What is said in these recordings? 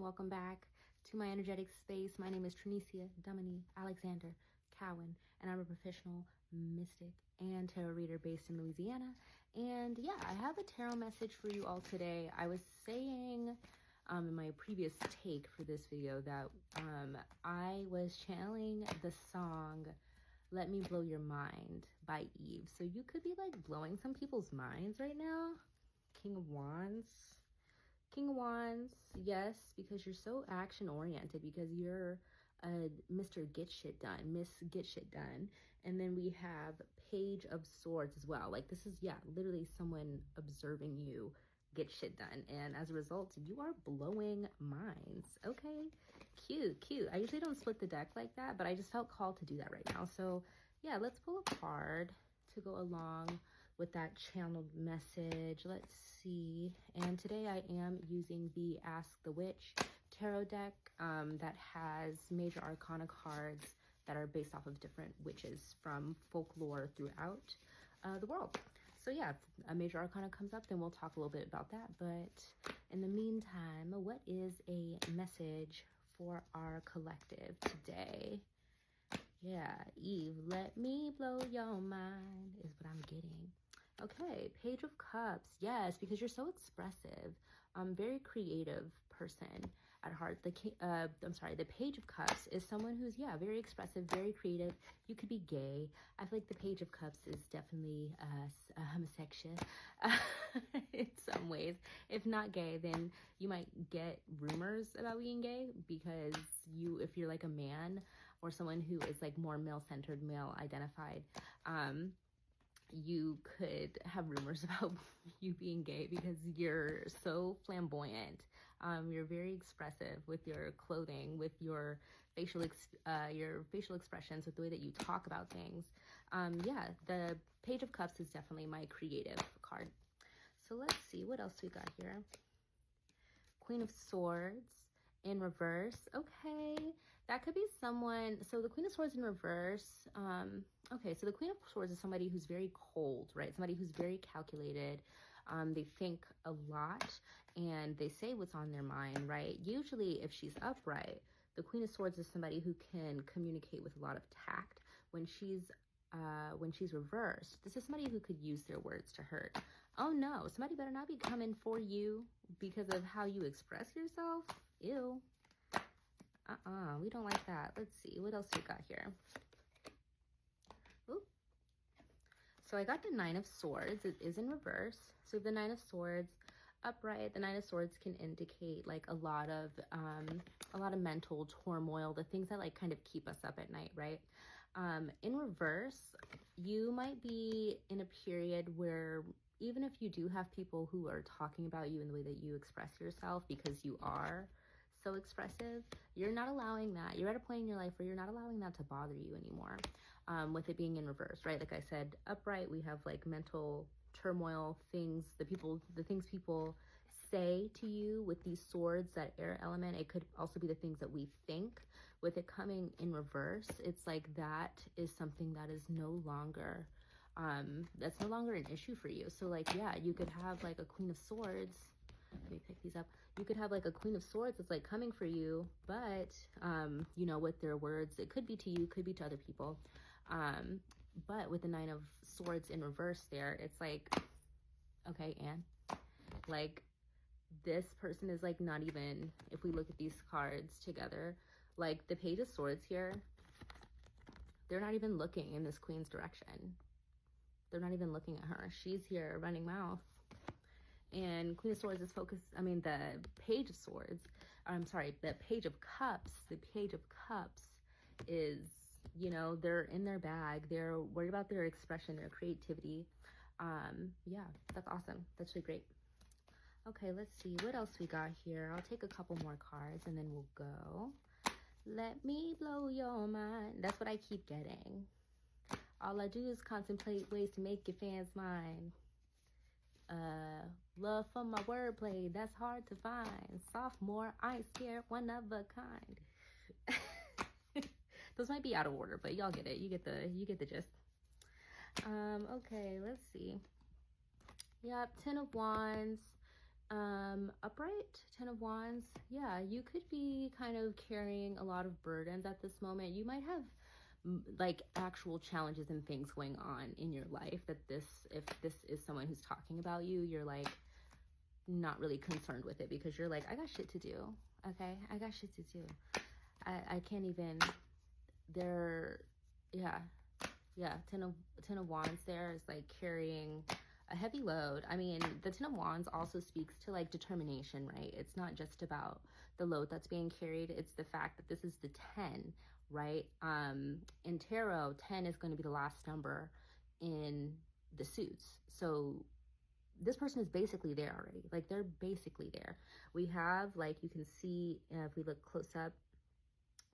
welcome back to my energetic space. My name is Trinicia Dominique Alexander Cowan, and I'm a professional mystic and tarot reader based in Louisiana. And yeah, I have a tarot message for you all today. I was saying in my previous take for this video that I was channeling the song Let Me Blow Your Mind by Eve. So you could be like blowing some people's minds right now. King of Wands. King of Wands, yes, because you're so action oriented, because you're a Mr. Get Shit Done, Miss Get Shit Done. And then we have Page of Swords as well. Like this is, yeah, literally someone observing you get shit done. And as a result, you are blowing minds. Okay, cute, cute. I usually don't split the deck like that, but I just felt called to do that right now. So yeah, let's pull a card to go along with that channeled message. Let's see. And today I am using the Ask the Witch tarot deck that has major arcana cards that are based off of different witches from folklore throughout the world. So yeah, if a major arcana comes up, then we'll talk a little bit about that. But in the meantime, what is a message for our collective today? Yeah, Eve, let me blow your mind is what I'm getting. Okay, Page of Cups. Yes, because you're so expressive. Very creative person at heart. The Page of Cups is someone who's, yeah, very expressive, very creative. You could be gay. I feel like the Page of Cups is definitely a homosexual in some ways. If not gay, then you might get rumors about being gay because if you're like a man or someone who is like more male-centered, male-identified, you could have rumors about you being gay because you're so flamboyant. You're very expressive with your clothing, with your facial expressions, with the way that you talk about things. Yeah, the Page of Cups is definitely my creative card. So let's see, what else we got here? Queen of Swords in reverse. Okay, that could be someone. So the Queen of Swords in reverse, okay, so the Queen of Swords is somebody who's very cold, right? Somebody who's very calculated. They think a lot and they say what's on their mind, right? Usually if she's upright, the Queen of Swords is somebody who can communicate with a lot of tact. When she's reversed, this is somebody who could use their words to hurt. Oh no, somebody better not be coming for you because of how you express yourself. Ew. We don't like that. Let's see, what else we got here? Ooh. So I got the Nine of Swords. It is in reverse. So the Nine of Swords upright, the Nine of Swords can indicate like a lot of mental turmoil, the things that like kind of keep us up at night, right? In reverse, you might be in a period where even if you do have people who are talking about you in the way that you express yourself because you are so expressive, you're not allowing that. You're at a point in your life where you're not allowing that to bother you anymore, with it being in reverse, right? Like I said, upright, we have like mental turmoil, things, the things people say to you with these swords, that air element. It could also be the things that we think. With it coming in reverse, it's like that is something that is no longer that's no longer an issue for you. So like, yeah, you could have like a Queen of Swords. Let me pick these up. You could have like a Queen of Swords that's like coming for you, but you know, with their words, it could be to you, could be to other people. But with the Nine of Swords in reverse there, it's like, okay, and like this person is like not even, if we look at these cards together, like the Page of Swords here, they're not even looking in this Queen's direction. They're not even looking at her. She's here running mouth. And Queen of Swords is focused, the Page of Swords, I'm sorry, the Page of Cups, the Page of Cups is, you know, they're in their bag. They're worried about their expression, their creativity. Yeah, that's awesome. That's really great. Okay, let's see what else we got here. I'll take a couple more cards and then we'll go. Let me blow your mind. That's what I keep getting. All I do is contemplate ways to make your fans mine. Love for my wordplay, that's hard to find. Sophomore, I ain't scared, one of a kind. Those might be out of order, but y'all get it. You get the gist. Okay, let's see. Yep, Ten of Wands Upright, Ten of Wands. Yeah, you could be kind of carrying a lot of burdens at this moment. You might have like actual challenges and things going on in your life that if this is someone who's talking about you, you're like not really concerned with it because you're like, I got shit to do. Okay, I got shit to do. I can't even. They're, yeah, Ten of Wands there is like carrying a heavy load. I mean, the Ten of Wands also speaks to like determination, right? It's not just about the load that's being carried. It's the fact that this is the 10, right? In tarot, 10 is going to be the last number in the suits. So this person is basically there already. Like they're basically there. We have, like, you can see if we look close up,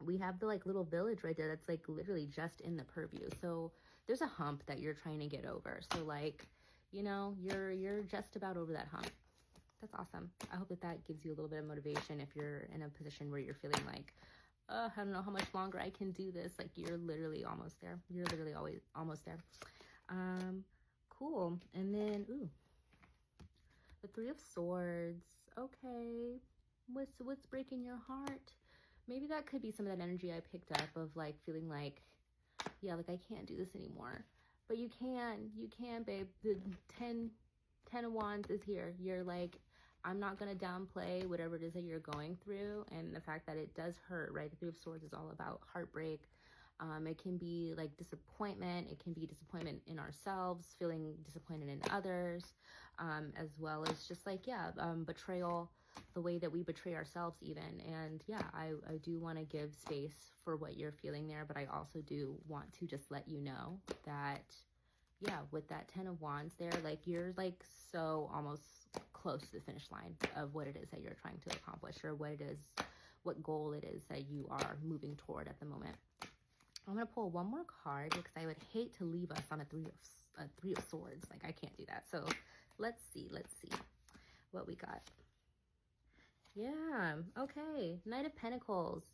we have the like little village right there that's like literally just in the purview. So there's a hump that you're trying to get over. So like, you know, you're just about over that hump. That's awesome. I hope that gives you a little bit of motivation if you're in a position where you're feeling like, I don't know how much longer I can do this. Like you're literally almost there. You're literally always almost there. Cool. And then, ooh, the Three of Swords. Okay. What's breaking your heart? Maybe that could be some of that energy I picked up of like feeling like, yeah, like I can't do this anymore. But you can, babe. The 10 of Wands is here. You're like, I'm not going to downplay whatever it is that you're going through and the fact that it does hurt, right? The Three of Swords is all about heartbreak. It can be like disappointment. It can be disappointment in ourselves, feeling disappointed in others, as well as just like, yeah, betrayal, the way that we betray ourselves even. And yeah, I do want to give space for what you're feeling there, but I also do want to just let you know that, yeah, with that 10 of Wands there, like you're like so almost close to the finish line of what it is that you're trying to accomplish, or what goal it is that you are moving toward at the moment. I'm going to pull one more card because I would hate to leave us on a three of Swords. Like I can't do that. So let's see what we got. Yeah, okay. Knight of Pentacles.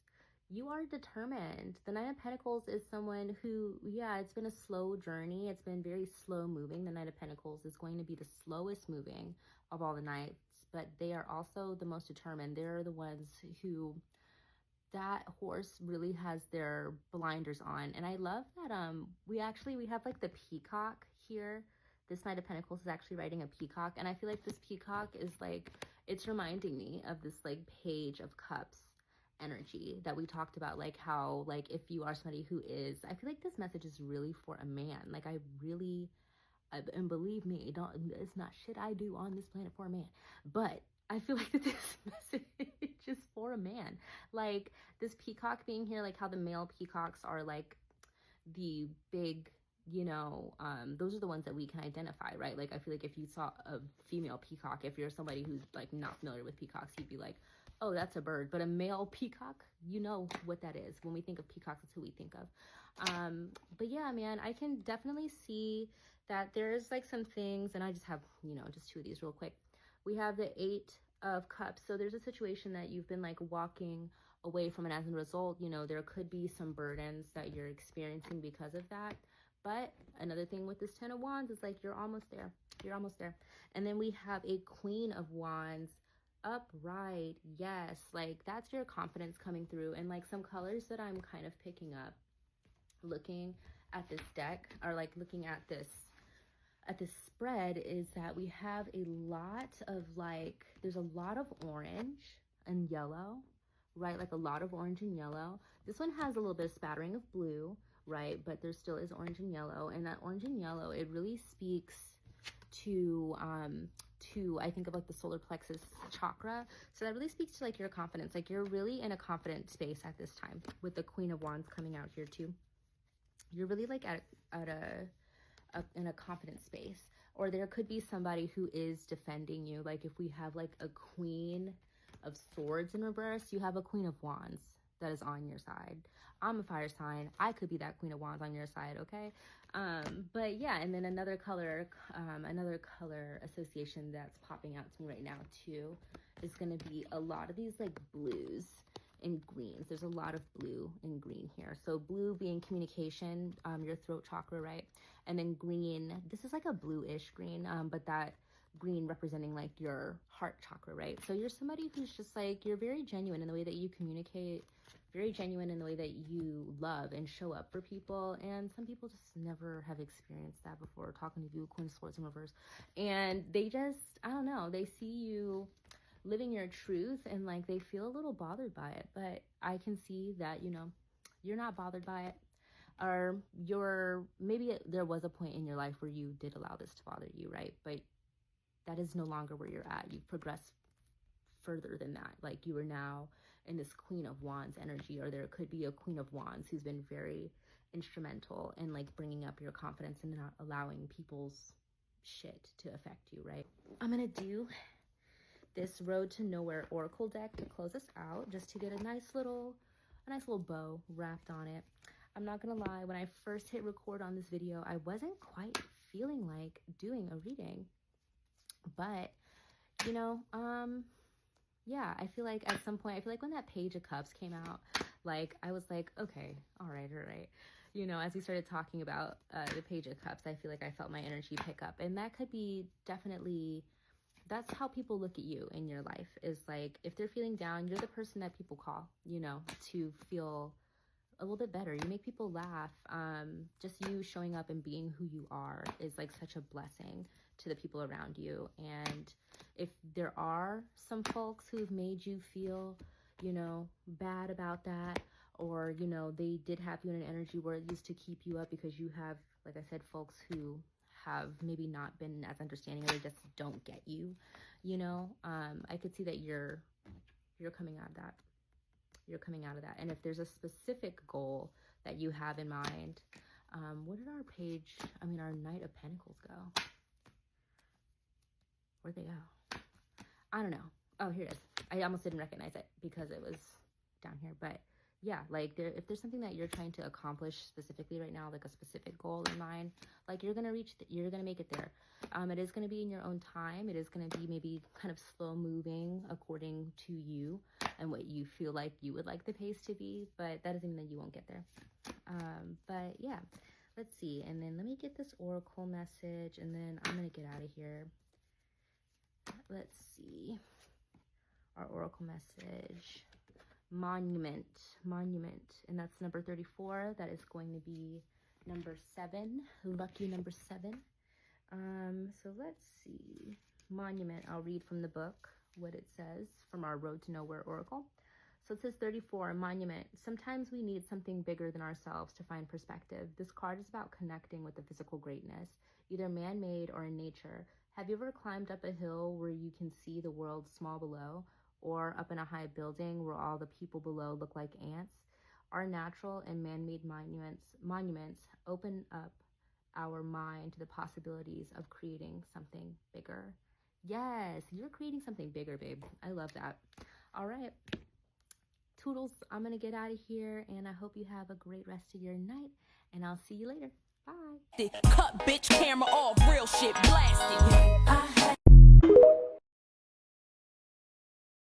You are determined. The Knight of Pentacles is someone who, yeah, it's been a slow journey. It's been very slow moving. The Knight of Pentacles is going to be the slowest moving of all the knights, but they are also the most determined. They're the ones who, that horse really has their blinders on. And I love that we have like the peacock here. This Knight of Pentacles is actually riding a peacock, and I feel like this peacock is like, it's reminding me of this like Page of Cups energy that we talked about, like how, like, if you are somebody who is, I feel like this message is really for a man. Like I really, and believe me, it's not shit I do on this planet for a man, but I feel like that this message is for a man. Like this peacock being here, like how the male peacocks are like the big, you know, those are the ones that we can identify, right? Like I feel like if you saw a female peacock, if you're somebody who's like not familiar with peacocks, you'd be like, oh, that's a bird. But a male peacock, you know what that is. When we think of peacocks, that's who we think of. But yeah, man, I can definitely see that there's like some things, and I just have, you know, just two of these real quick. We have the Eight of Cups. So there's a situation that you've been like walking away from, and as a result, you know, there could be some burdens that you're experiencing because of that. But another thing with this 10 of Wands is like, you're almost there. You're almost there. And then we have a Queen of Wands upright. Yes, like that's your confidence coming through. And like some colors that I'm kind of picking up looking at this deck, or like looking at this spread, is that we have a lot of like, there's a lot of orange and yellow, right? Like a lot of orange and yellow. This one has a little bit of spattering of blue, right? But there still is orange and yellow. And that orange and yellow, it really speaks to I think of like the solar plexus chakra. So that really speaks to like your confidence. Like you're really in a confident space at this time with the Queen of Wands coming out here too. You're really like in a confident space. Or there could be somebody who is defending you. Like if we have like a Queen of Swords in reverse, you have a Queen of Wands that is on your side. I'm a fire sign. I could be that Queen of Wands on your side, okay? But yeah, and then another color association that's popping out to me right now too is going to be a lot of these like blues and greens. There's a lot of blue and green here. So blue being communication, your throat chakra, right? And then green, this is like a bluish green, but that green representing like your heart chakra, right? So you're somebody who's just like, you're very genuine in the way that you communicate, very genuine in the way that you love and show up for people. And some people just never have experienced that before, talking to you, Queen of Swords in reverse. And they just, I don't know, they see you living your truth and like they feel a little bothered by it. But I can see that, you know, you're not bothered by it. Or maybe there was a point in your life where you did allow this to bother you, right? But that is no longer where you're at. You've progressed further than that. Like you are now in this Queen of Wands energy, or there could be a Queen of Wands who's been very instrumental in like bringing up your confidence and not allowing people's shit to affect you, right? I'm gonna do this Road to Nowhere Oracle deck to close us out, just to get a nice little bow wrapped on it. I'm not gonna lie, when I first hit record on this video, I wasn't quite feeling like doing a reading. But, you know, yeah, I feel like at some point, I feel like when that Page of Cups came out, like, I was like, okay, all right. You know, as we started talking about the Page of Cups, I feel like I felt my energy pick up. And that could be definitely, that's how people look at you in your life, is like, if they're feeling down, you're the person that people call, you know, to feel a little bit better. You make people laugh. Just you showing up and being who you are is like such a blessing to the people around you. And if there are some folks who've made you feel, you know, bad about that, or, you know, they did have you in an energy where it used to keep you up because you have, like I said, folks who have maybe not been as understanding, or they just don't get you, you know, I could see that you're coming out of that. You're coming out of that. And if there's a specific goal that you have in mind, where did our Knight of Pentacles go? Where'd they go? I don't know. Oh, here it is. I almost didn't recognize it because it was down here. But yeah, like if there's something that you're trying to accomplish specifically right now, like a specific goal in mind, like you're going to you're going to make it there. It is going to be in your own time. It is going to be maybe kind of slow moving according to you and what you feel like you would like the pace to be, but that doesn't mean that you won't get there. But yeah, let's see. And then let me get this oracle message, and then I'm going to get out of here. Let's see. Our oracle message. Monument. And that's number 34. That is going to be number 7. Lucky number 7. So let's see. Monument. I'll read from the book what it says from our Road to Nowhere oracle. So it says 34, Monument. Sometimes we need something bigger than ourselves to find perspective. This card is about connecting with the physical greatness, either man-made or in nature. Have you ever climbed up a hill where you can see the world small below, or up in a high building where all the people below look like ants? Our natural and man-made monuments open up our mind to the possibilities of creating something bigger. Yes, you're creating something bigger, babe. I love that. All right. Toodles, I'm going to get out of here, and I hope you have a great rest of your night, and I'll see you later. Bye. Cut, bitch, camera off, real shit blasted.